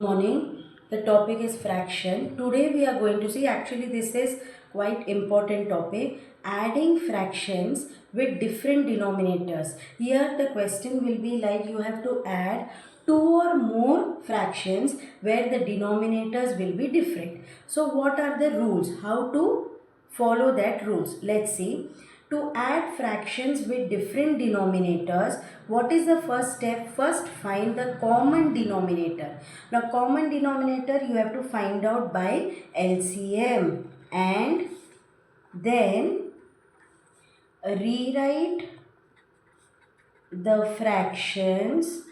Morning. The topic is fraction. Today we are going to see, actually this is quite important topic, adding fractions with different denominators. Here the question will be like you have to add two or more fractions where the denominators will be different. So what are the rules? How to follow that rules? Let's see. To add fractions with different denominators, what is the first step? First, find the common denominator. Now, common denominator you have to find out by LCM, and then rewrite the fractions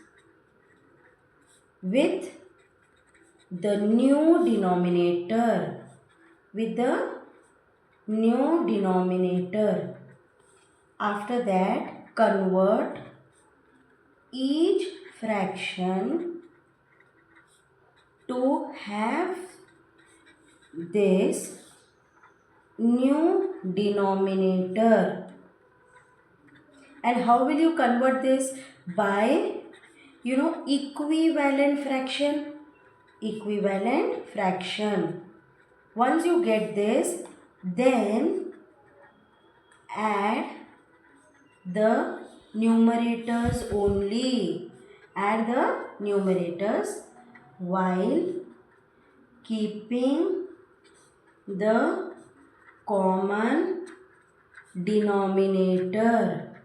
with the new denominator. With the new denominator. After that, convert each fraction to have this new denominator. And how will you convert this? By, equivalent fraction. Equivalent fraction. Once you get this, then add the numerators only. Add the numerators while keeping the common denominator.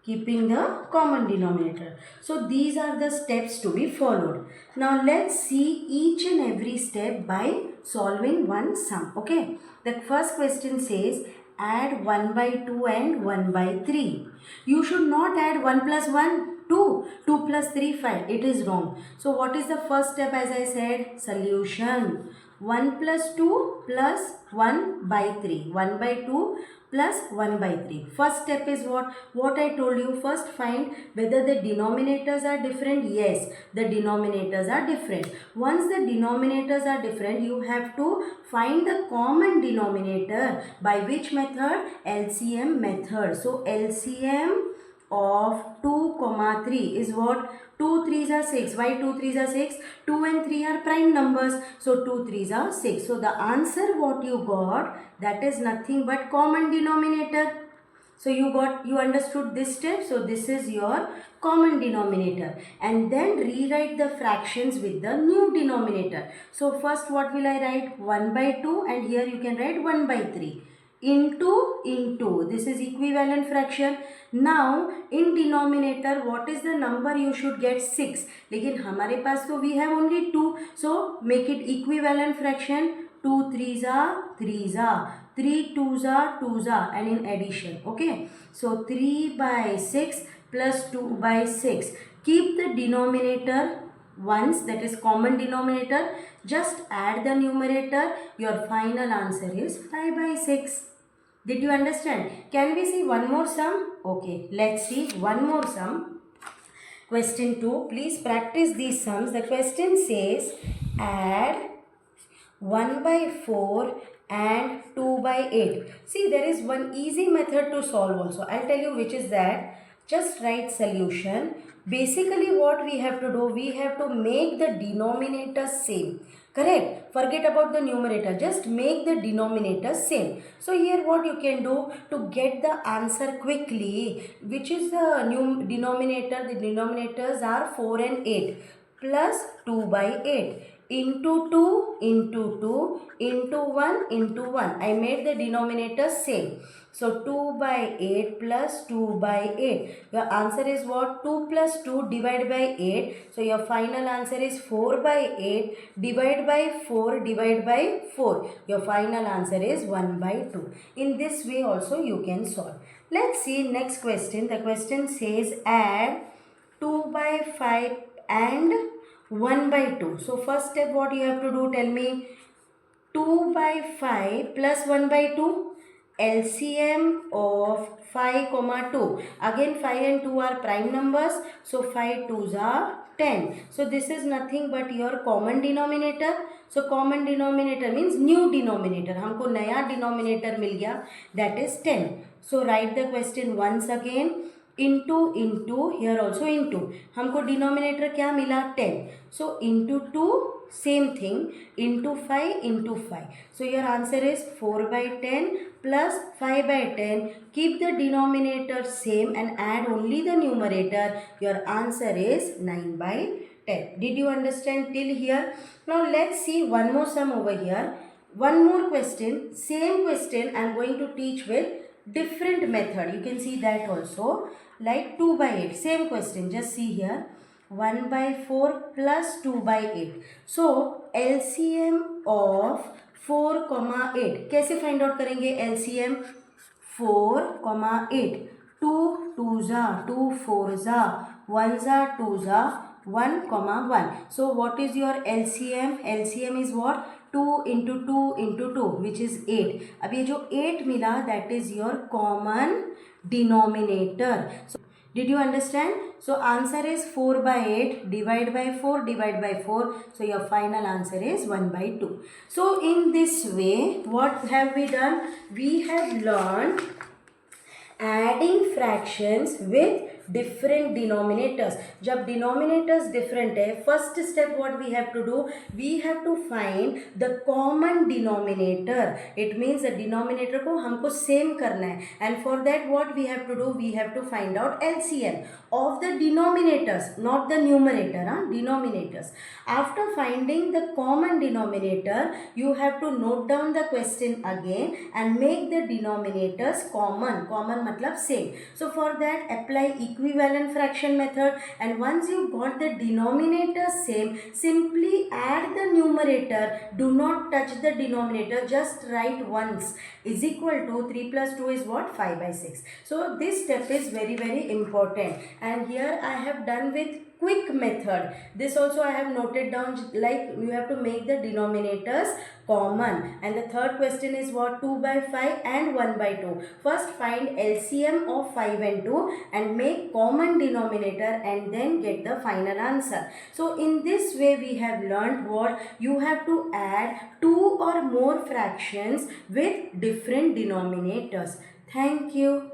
Keeping the common denominator. So these are the steps to be followed. Now let's see each and every step by solving one sum. Okay. The first question says add 1 by 2 and 1 by 3. You should not add 1 plus 1, 2. 2 plus 3, 5. It is wrong. So what is the first step? As I said, solution. 1 plus 2 plus 1 by 3. 1 by 2 plus 1 by 3. First step is what? What I told you. First find whether the denominators are different. Yes, the denominators are different. Once the denominators are different, you have to find the common denominator. By which method? LCM method. So LCM of 2 comma 3 is what? 2 3s are 6. Why 2 3s are 6? 2 and 3 are prime numbers. So 2 3s are 6. So the answer what you got, that is nothing but common denominator. So you understood this step. So this is your common denominator. And then rewrite the fractions with the new denominator. So first what will I write? 1 by 2, and here you can write 1 by 3. Into. This is equivalent fraction. Now in denominator what is the number you should get? 6. लेकिन हमारे पास तो we have only 2. So make it equivalent fraction. 2 3s are 3s are. 3 2s are 2s are, and in addition. Okay. So 3 by 6 plus 2 by 6. Keep the denominator once, that is common denominator. Just add the numerator. Your final answer is 5 by 6. Did you understand? Can we see one more sum? Okay, let's see one more sum. Question 2. Please practice these sums. The question says add 1 by 4 and 2 by 8. See, there is one easy method to solve also. I'll tell you which is that. Just write solution. Basically what we have to do, we have to make the denominator same. Correct? Forget about the numerator. Just make the denominator same. So here what you can do to get the answer quickly, which is the new denominator. The denominators are 4 and 8 plus 2 by 8. Into 2, into 2, into 1, into 1. I made the denominator same. So 2 by 8 plus 2 by 8. Your answer is what? 2 plus 2 divided by 8. So your final answer is 4 by 8 divided by 4 divided by 4. Your final answer is 1 by 2. In this way also you can solve. Let's see next question. The question says add 2 by 5 and 1 by 2. So first step what you have to do, tell me. 2 by 5 plus 1 by 2. LCM of 5 comma 2. Again 5 and 2 are prime numbers. So 5 2s are 10. So this is nothing but your common denominator. So common denominator means new denominator. हमको नया denominator मिल गया, that is 10. So write the question once again. into here also into, हमको denominator क्या मिला 10, so into 2 same thing into 5, so your answer is 4 by 10 plus 5 by 10. Keep the denominator same and add only the numerator. Your answer is 9 by 10. Did you understand till here? Now let's see one more sum over here. One more question, same question I am going to teach with different method. You can see that also, like 2 by 8, same question, just see here, 1 by 4 plus 2 by 8. So LCM of 4 comma 8 कैसे find out करेंगे? LCM 4 comma 8, 2 2 जा 2 4 जा 1 जा 2 जा 1 comma 1. So what is your LCM? LCM is what? 2 into 2 into 2 which is 8. अब ये जो 8 मिला that is your common denominator. So did you understand? So answer is 4 by 8 divide by 4 divide by 4. So your final answer is 1 by 2. So in this way what have we done? We have learned adding fractions with different denominators. जब denominators different है, first step what we have to do? We have to find the common denominator. It means the denominator को हमको same करना है, and for that what we have to do? We have to find out LCM of the denominators, not the numerator, denominators. After finding the common denominator, you have to note down the question again and make the denominators common. Common मतलब same. So for that apply equivalent fraction method, and once you got the denominator same, simply add the numerator. Do not touch the denominator, just write once is equal to 3 plus 2 is what? 5 by 6. So this step is very important, and here I have done with quick method. This also I have noted down, like you have to make the denominators common. And the third question is what? 2 by 5 and 1 by 2. First find LCM of 5 and 2 and make common denominator and then get the final answer. So in this way we have learned what? You have to add 2 or more fractions with different denominators. Thank you.